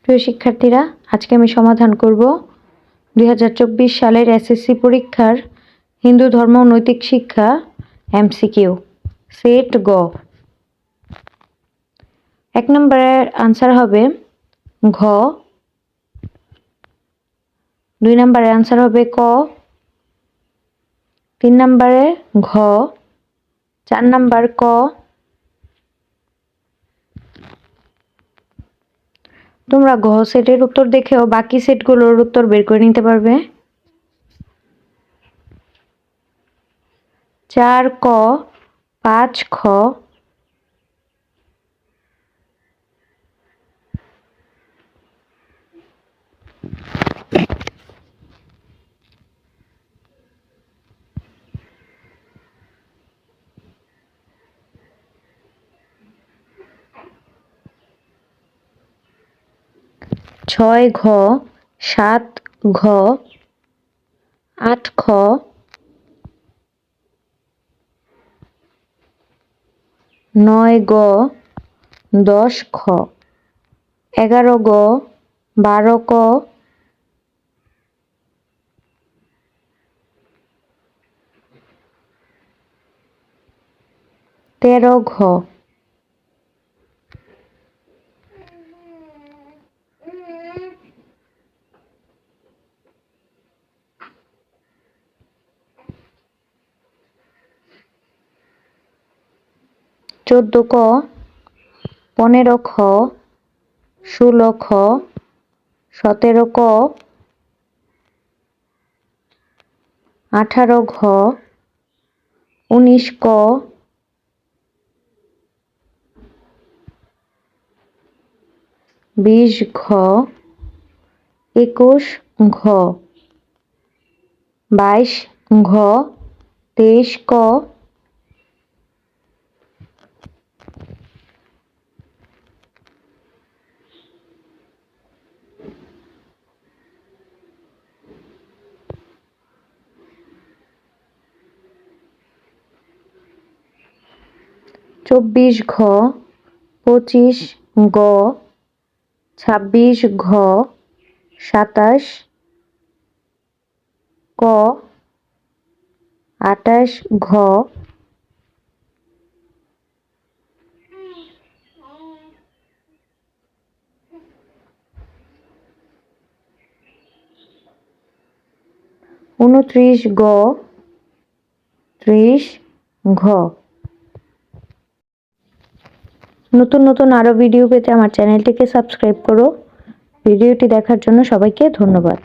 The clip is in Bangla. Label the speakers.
Speaker 1: প্রিয় শিক্ষার্থীরা, আজকে আমি সমাধান করব 2024 সালের এসএসসি পরীক্ষার হিন্দু ধর্ম ও নৈতিক শিক্ষা এমসিকিউ সেট গ। 1 নম্বরের আনসার হবে ঘ, 2 নম্বরের আনসার হবে ক, 3 নম্বরে ঘ, 4 নম্বর ক। তোমরা ঘ সেটের উত্তর দেখেও বাকি সেটগুলোর উত্তর বের করে নিতে পারবে। 4 ক, 5 খ, 6 ঘ, 7 ঘ, 8 খ, 9 গ, 10 খ, 11 গ, 12 ক, 13 ঘ। 14 ক, 15 খ, 16 খ, 17 ক, 18 ঘ, 19 ক, 20 ঘ, 21 ঘ, 22 ঘ, 23 ক, 24 ঘ, 25 গ, 26 ঘ, 27 ক, 28 ঘ, 29 গ, 30 ঘ। নতুন নতুন আরও ভিডিও পেতে আমার চ্যানেলটিকে সাবস্ক্রাইব করো। ভিডিওটি দেখার জন্য সবাইকে ধন্যবাদ।